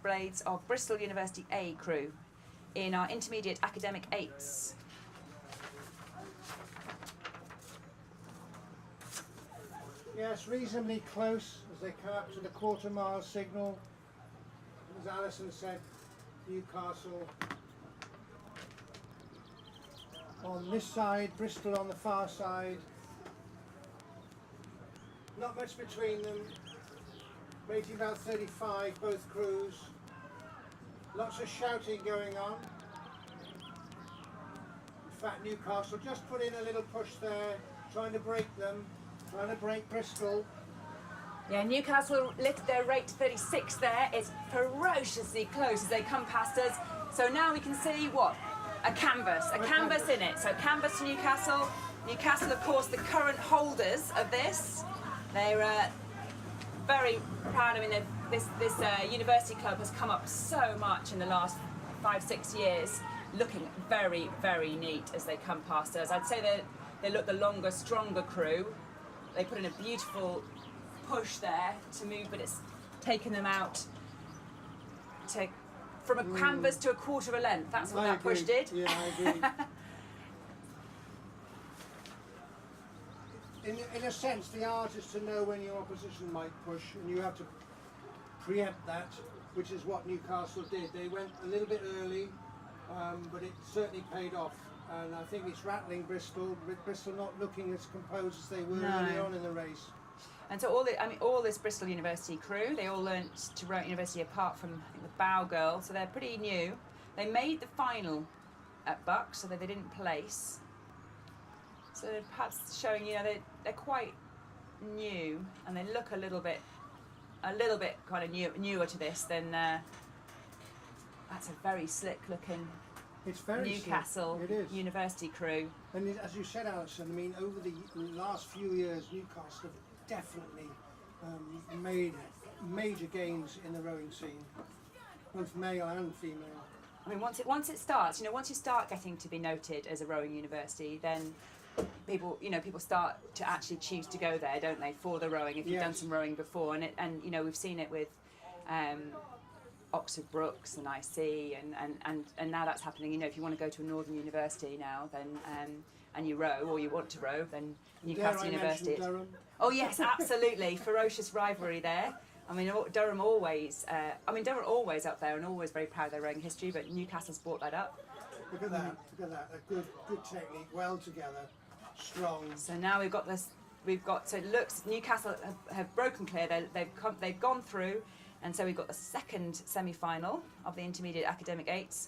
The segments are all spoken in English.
red blades of Bristol University A crew in our intermediate academic 8s. Yes, reasonably close as they come up to the quarter-mile signal. As Alison said, Newcastle on this side, Bristol on the far side. Not much between them. Rating about 35, both crews. Lots of shouting going on. In fact, Newcastle just put in a little push there, trying to break them. Trying to break Bristol. Yeah, Newcastle lifted their rate to 36 there. It's ferociously close as they come past us. So now we can see what? A canvas in it. So canvas to Newcastle. Newcastle, of course, the current holders of this. They're very proud. I mean, this university club has come up so much in the last 5-6 years, looking very, very neat as they come past us. I'd say they look the longer, stronger crew. They put in a beautiful push there to move, but it's taken them out from a canvas to a quarter of a length. That's what that push did. Yeah, I agree. in a sense, the art is to know when your opposition might push, and you have to preempt that, which is what Newcastle did. They went a little bit early, but it certainly paid off. And I think it's rattling Bristol, with Bristol not looking as composed as they were early on in the race. And so all this Bristol University crew, they all learnt to row at university apart from, I think, the bow girl, so they're pretty new. They made the final at Bucks, so that they didn't place. So perhaps showing, they're quite new, and they look a little bit kind of newer to this than. That's a very slick looking. It's very Newcastle slick. It is. University crew. And as you said, Alison, I mean, over the last few years, Newcastle have definitely made major gains in the rowing scene, both male and female. I mean, once it starts, once you start getting to be noted as a rowing university, then people start to actually choose to go there, don't they, for the rowing? If you've done some rowing before, and we've seen it with. Oxford Brookes and IC and now that's happening. If you want to go to a northern university now, then and you row or you want to row, then Newcastle University. Durham? Oh yes, absolutely, ferocious rivalry there. I mean, Durham always up there and always very proud of their rowing history, but Newcastle's brought that up. Look at that! A good technique, well together, strong. So now we've got this. So it looks Newcastle have broken clear. They've gone through. And so we've got the second semi-final of the intermediate academic 8s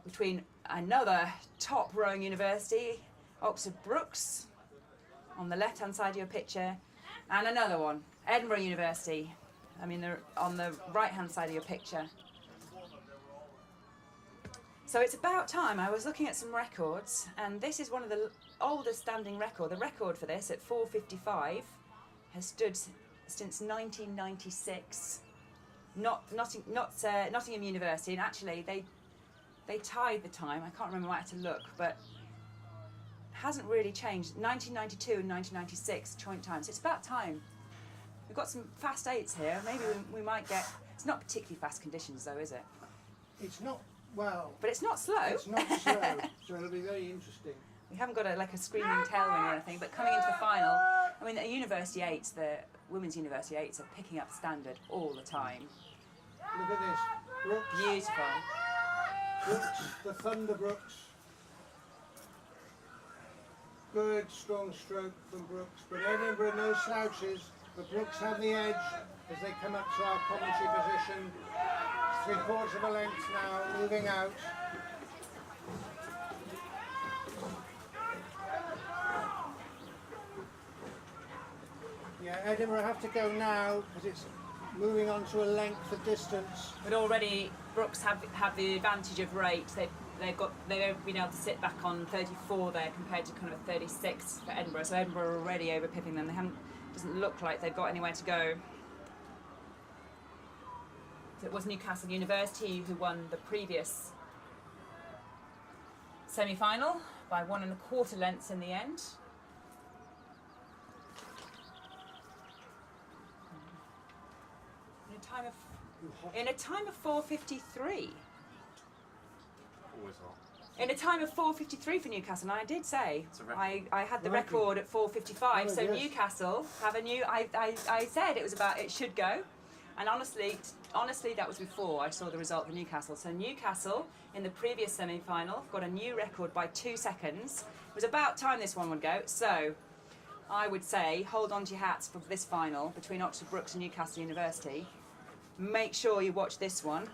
between another top rowing university, Oxford Brookes, on the left-hand side of your picture, and another one, Edinburgh University. I mean, they're on the right-hand side of your picture. So it's about time. I was looking at some records, and this is one of the oldest standing record. The record for this at 4:55 has stood since 1996. Nottingham University, and actually they tied the time. I can't remember, I had to look, but hasn't really changed. 1992 and 1996 joint times. It's about time. We've got some fast 8s here. Maybe we might get. It's not particularly fast conditions though, is it? It's not, well. But it's not slow. It's not slow, so it'll be very interesting. We haven't got a screaming tailwind or anything, but coming into the final, I mean, the University 8s, the women's University 8s are picking up standard all the time. Look at this. Brookes. Beautiful. Brookes, the Thunder Brookes. Good, strong stroke from Brookes, but Edinburgh no slouches. But Brookes have the edge as they come up to our commentary position. 3/4 of a length now, moving out. Yeah, Edinburgh have to go now because it's moving on to a length of distance. But already Brookes have the advantage of rate. They've been able to sit back on 34 there compared to kind of a 36 for Edinburgh. So Edinburgh are already over pipping them. Doesn't look like they've got anywhere to go. So it was Newcastle University who won the previous semi-final by 1 1/4 lengths in the end. In a time of in a time of 4:53. Always hot. In a time of 4:53 for Newcastle, and I did say It's a record. I had the Crikey. record at 4:55. Oh, So yes. Newcastle have a new. I said it should go, and honestly, that was before I saw the result for Newcastle. So Newcastle in the previous semi-final got a new record by 2 seconds. It was about time this one would go. So I would say hold on to your hats for this final between Oxford Brookes and Newcastle University. Make sure you watch this one.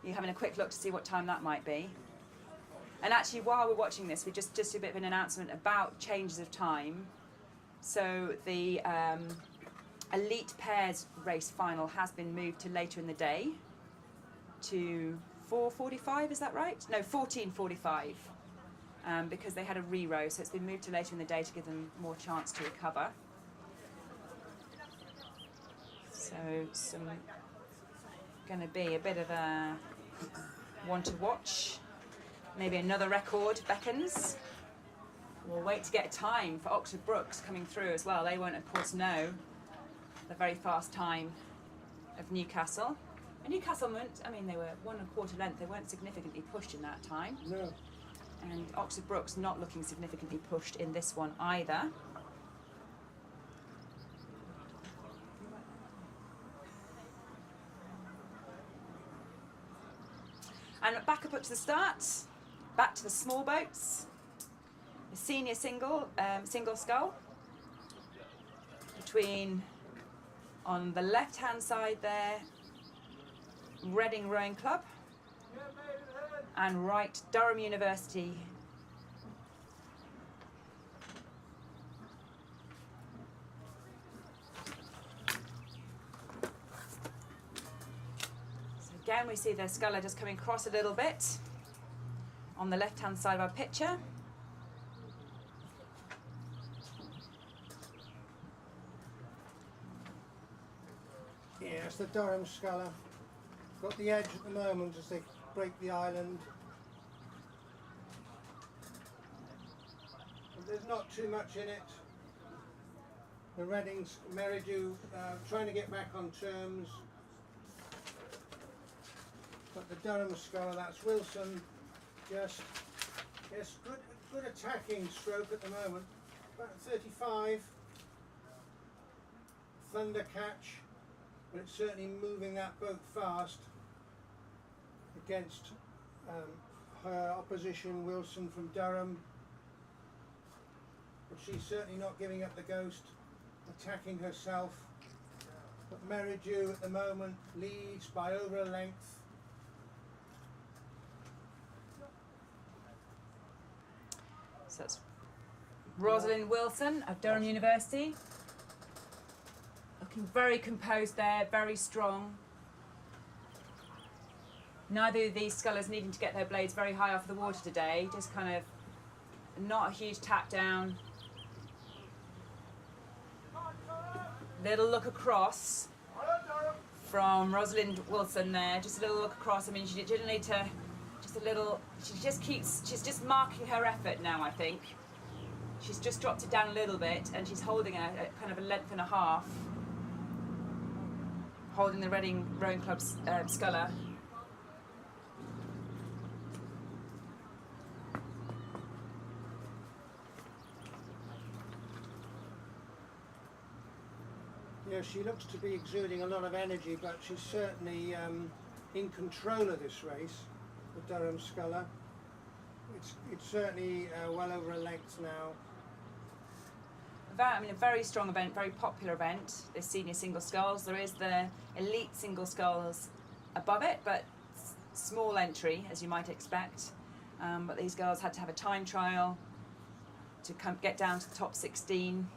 You're having a quick look to see what time that might be. And actually, while we're watching this, we just do a bit of an announcement about changes of time. So the elite pairs race final has been moved to later in the day, to 4:45. Is that right? No, 14:45, because they had a re-row. So it's been moved to later in the day to give them more chance to recover. So some going to be a bit of a one to watch. Maybe another record beckons. We'll wait to get a time for Oxford Brookes coming through as well. They won't, of course, know the very fast time of Newcastle. And Newcastle weren't, I mean, they were 1 1/4 length. They weren't significantly pushed in that time. No. And Oxford Brookes not looking significantly pushed in this one either. And back up to the start. Back to the small boats. The senior single scull. Between, on the left-hand side there, Reading Rowing Club. And right, Durham University. So again, we see the sculler just coming across a little bit on the left-hand side of our picture. Yeah, it's the Durham sculler. Got the edge at the moment as they break the island. But there's not too much in it. The Reading's Meridew trying to get back on terms. But the Durham sculler, that's Wilson, just yes, good attacking stroke at the moment. About 35. Thunder catch, but it's certainly moving that boat fast against her opposition, Wilson from Durham. But she's certainly not giving up the ghost, attacking herself. But Meridew at the moment leads by over a length. So that's Rosalind Wilson of Durham University. Looking very composed there, very strong. Neither of these scullers needing to get their blades very high off the water today, just kind of not a huge tap down. Little look across from Rosalind Wilson there, just a little look across. I mean, she didn't need to, just a little, she's just marking her effort now, I think. She's just dropped it down a little bit and she's holding a kind of a length and a half. Holding the Reading Rowing Club's sculler. Yeah, she looks to be exuding a lot of energy, but she's certainly in control of this race, the Durham sculler. It's certainly well over a length now. I mean, a very strong event, very popular event, this senior single sculls. There is the elite single sculls above it, but small entry, as you might expect. But these girls had to have a time trial to get down to the top 16.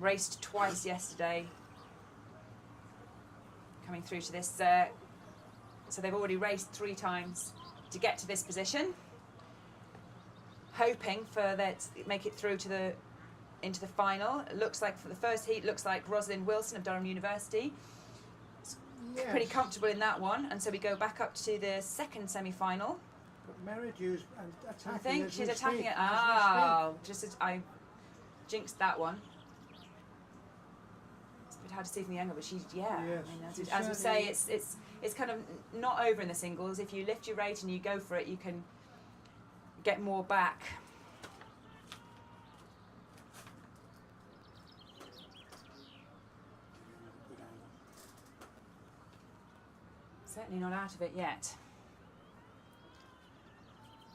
Raced twice yesterday, coming through to this. So they've already raced 3 times to get to this position. Hoping for that make it through to into the final. It looks like for the first heat, looks like Rosalind Wilson of Durham University. Yes. Pretty comfortable in that one, and so we go back up to the second semi-final. But Meridew's attacking. I think as she's we attacking speak, it. as we Ah, just as I jinxed that one. bit hard to see from the angle, but she's Yes, I mean, she's as we say, certainly- it's kind of not over in the singles. If you lift your rate and you go for it, you can get more back. Certainly not out of it yet.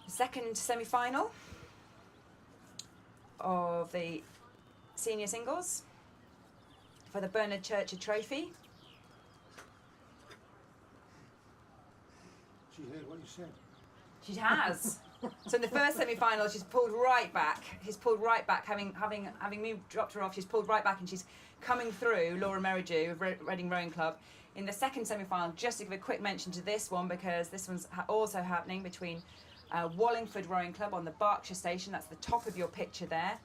The second semi-final of the senior singles for the Bernard Churchill Trophy. She heard what you said. She has. So in the first semi-final, she's pulled right back. She's pulled right back, having moved, dropped her off. She's pulled right back, and she's coming through Laura Merridew of Reading Rowing Club. In the second semi-final, just to give a quick mention to this one, because this one's also happening between Wallingford Rowing Club on the Berkshire Station. That's the top of your picture there,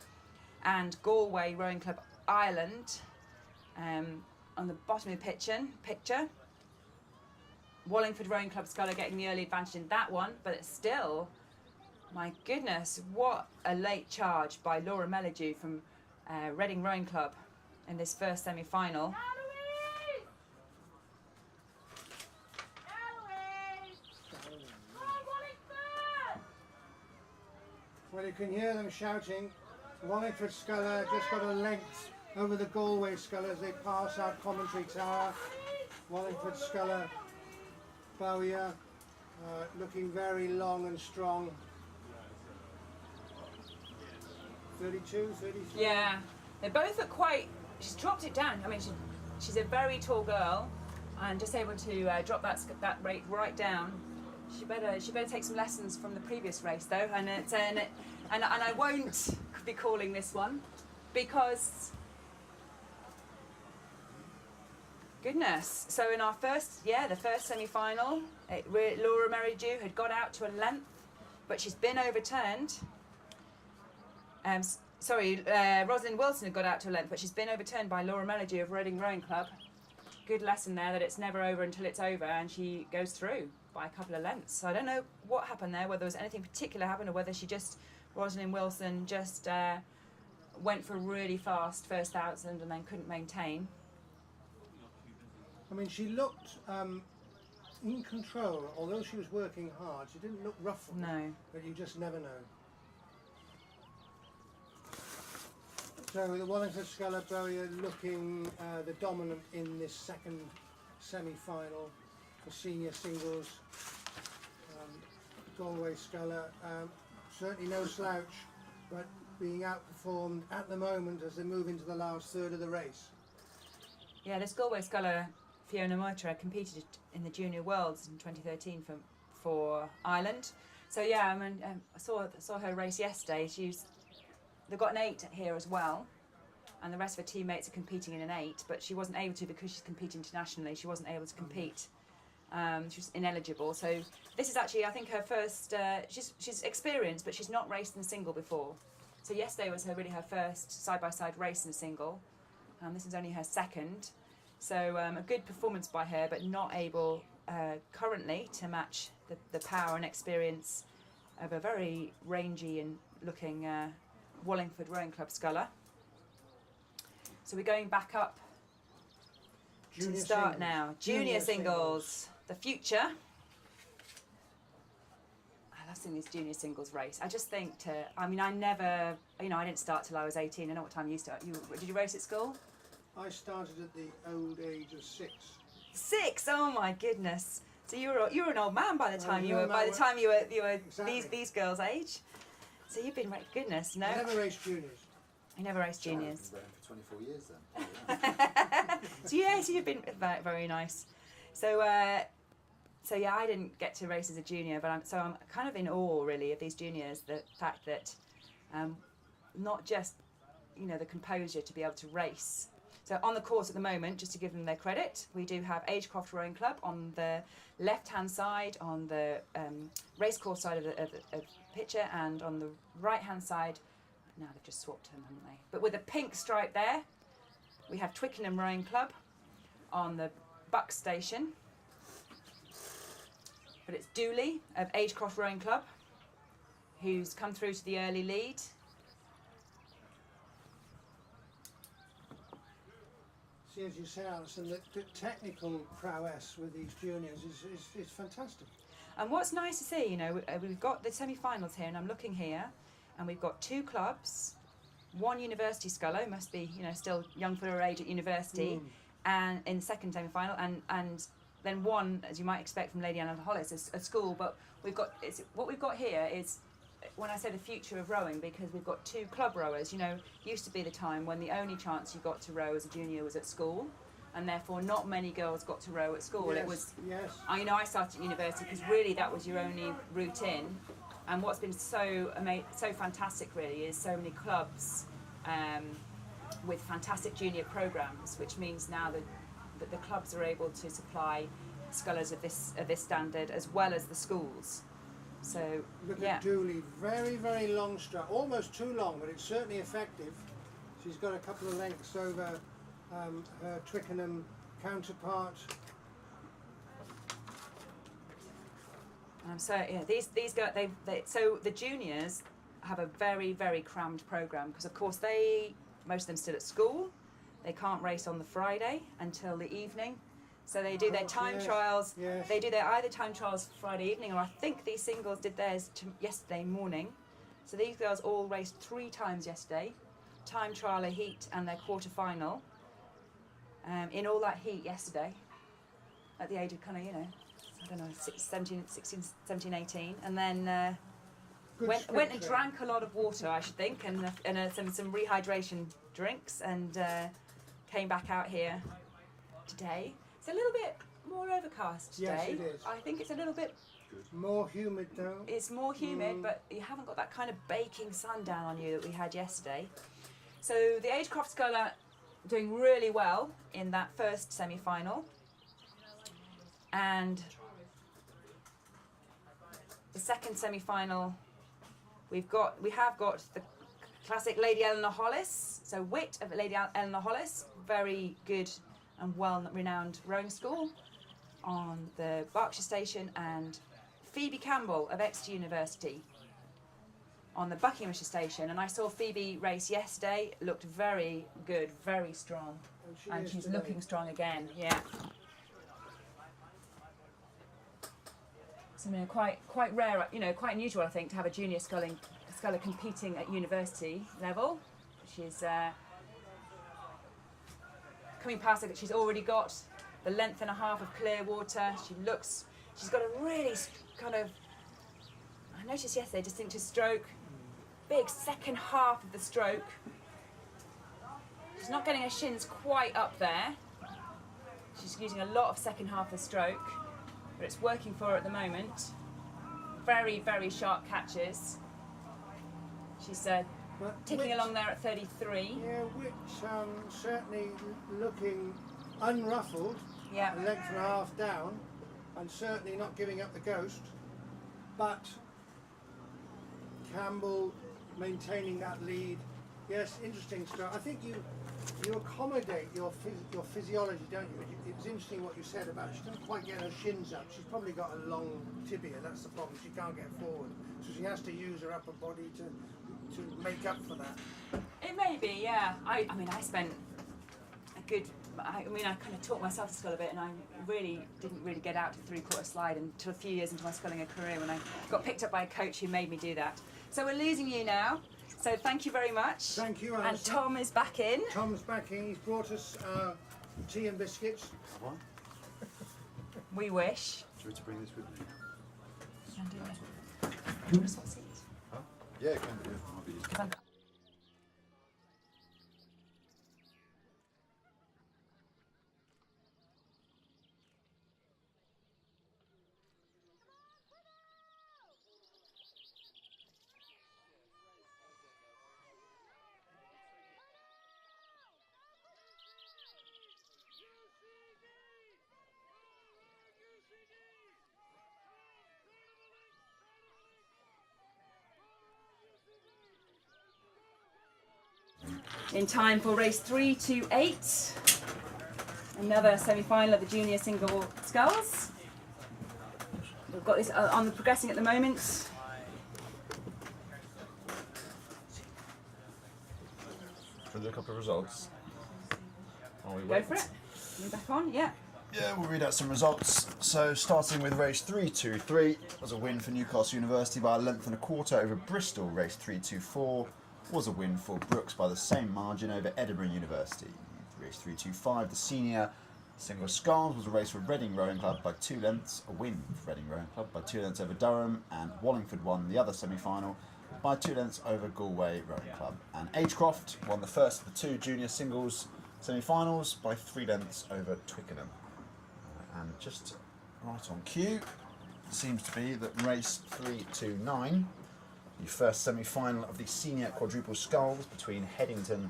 and Galway Rowing Club Ireland on the bottom of the picture. Wallingford Rowing Club Sculler getting the early advantage in that one, but it's still, my goodness, what a late charge by Laura Merridew from Reading Rowing Club in this first semi-final. Well, you can hear them shouting. Wallingford Sculler just got a length over the Galway Sculler as they pass out Commentary Tower. Wallingford Sculler, Bowyer, looking very long and strong. 32, 33? Yeah, they both look quite, she's dropped it down. I mean, she's a very tall girl and just able to drop that rate right down. She better take some lessons from the previous race though, and I won't be calling this one because goodness. So in our the first semi-final, Laura Merridew had got out to a length, but she's been overturned. Rosalind Wilson had got out to a length, but she's been overturned by Laura Merridew of Reading Rowing Club. Good lesson there, that it's never over until it's over, and she goes through by a couple of lengths. So I don't know what happened there, whether there was anything particular happened or whether Rosalind Wilson just went for a really fast first 1,000 and then couldn't maintain. I mean, she looked in control, although she was working hard. She didn't look ruffled. No. But you just never know. So the Wallingford Sculler Bowyer looking the dominant in this second semi-final for senior singles. Galway Sculler, certainly no slouch, but being outperformed at the moment as they move into the last third of the race. Yeah, this Galway Sculler, Fiona Moitra, competed in the Junior Worlds in 2013 for Ireland. So yeah, I mean, I saw her race yesterday. They've got an 8 here as well, and the rest of her teammates are competing in an 8, but she wasn't able to because she's competing internationally. She wasn't able to compete. She was ineligible. So this is actually, I think, her first. She's experienced, but she's not raced in single before. So yesterday was really her first side-by-side race in single. This is only her second. So a good performance by her, but not able currently to match the power and experience of a very rangy and looking Wallingford Rowing Club Sculler. So we're going back up to start now. Junior singles, the future. I love seeing these junior singles race. I just think I didn't start till I was 18. I know what time you start. Did you race at school? I started at the old age of 6. 6? Oh my goodness! So you were an old man by the time you were Exactly. these girls' age. So you've been goodness no. I never raced juniors. I never raced juniors. I've been rowing for 24 years then. So you've been very, very nice. So yeah, I didn't get to race as a junior, but I'm kind of in awe really of these juniors. The fact that not just the composure to be able to race. So on the course at the moment, just to give them their credit, we do have Agecroft Rowing Club on the left-hand side, on the racecourse side of the picture, and on the right-hand side. Now they've just swapped them, haven't they? But with a pink stripe there, we have Twickenham Rowing Club on the Buck Station. But it's Dooley of Agecroft Rowing Club, who's come through to the early lead. see, as you say, Alison, the technical prowess with these juniors is fantastic. And what's nice to see, you know, we've got the semi-finals here, and I'm looking here, and we've got 2 clubs, 1 university sculler, who must be, you know, still young for her age at university, and in the second semi-final, and then 1, as you might expect from Lady Eleanor Hollis, a school. But what we've got here is, when I say the future of rowing, because we've got 2 club rowers. You know, used to be the time when the only chance you got to row as a junior was at school, and therefore not many girls got to row at school. Yes, It was, yes. I started at university because really that was your only route in. And what's been so fantastic really is so many clubs with fantastic junior programs, which means now that the clubs are able to supply scullers of this standard as well as the schools. So Look yeah. at Dooley, very, very long stroke, almost too long, but it's certainly effective. She's got a couple of lengths over her Twickenham counterpart. So yeah, these guys, so the juniors have a very, very crammed programme because of course most of them still at school. They can't race on the Friday until the evening. So they do their time trials. Yes. They do their either time trials Friday evening, or I think these singles did theirs yesterday morning. So these girls all raced 3 times yesterday. Time trial, a heat, and their quarter final. In all that heat yesterday, at the age of kind of, you know, I don't know, 16, 17, 18, and then went and drank a lot of water, I should think, and some rehydration drinks, and came back out here today. It's a little bit more overcast today. Yes, it is. I think it's a little bit More humid though. It's more humid, but you haven't got that kind of baking sun down on you that we had yesterday. So the Agecroft sculler doing really well in that first semi-final, and the second semi-final we have got the classic Lady Eleanor Hollis. So Wit of Lady Eleanor Hollis, very good and well-renowned rowing school on the Berkshire Station, and Phoebe Campbell of Exeter University on the Buckinghamshire Station. And I saw Phoebe race yesterday, looked very good, very strong, and she's looking strong again. Yeah. So, quite rare, you know, quite unusual, I think, to have a junior sculler competing at university level. She's coming past her, she's already got the length and a half of clear water. She's got a really kind of, I noticed yesterday, distinctive stroke, big second half of the stroke. She's not getting her shins quite up there. She's using a lot of second half of the stroke, but it's working for her at the moment. Very, very sharp catches. She's ticking along there at 33. Yeah, which certainly looking unruffled, Yeah. a length and a half down, and certainly not giving up the ghost. But Campbell maintaining that lead. Yes, interesting stuff. I think you accommodate your physiology, don't you? It was interesting what you said about she doesn't quite get her shins up. She's probably got a long tibia. That's the problem. She can't get forward, so she has to use her upper body to make up for that. It may be, yeah. I mean, I spent a good. I kind of taught myself to scull a bit, and I didn't really get out to three-quarter slide until a few years into my sculling career when I got picked up by a coach who made me do that. So we're losing you now. So thank you very much. Thank you, Alison. And Tom is back in. Tom's back in. He's brought us tea and biscuits. What? We wish. Do you want to bring this with me? And, do you want to swap seats? Huh? Yeah, it can do. Might be easier. In time for race 3 to 8. Another semi-final of the junior single sculls. We've got this on the progressing at the moment. Should we do a couple of results? Go for it. You're back on, yeah. Yeah, we'll read out some results. So, starting with race 3-2-3, was a win for Newcastle University by a length and a quarter over Bristol. Race 3-2-4 was a win for Brooks by the same margin over Edinburgh University. Race 3-2-5, the senior single sculls, was a race for Reading Rowing Club by 2 lengths, a win for Reading Rowing Club by 2 lengths over Durham, and Wallingford won the other semi-final by 2 lengths over Galway Rowing Club. And Agecroft won the first of the 2 junior singles semi-finals by 3 lengths over Twickenham. And just right on cue, seems to be that race 3-2-9, the first semi-final of the senior quadruple sculls between Headington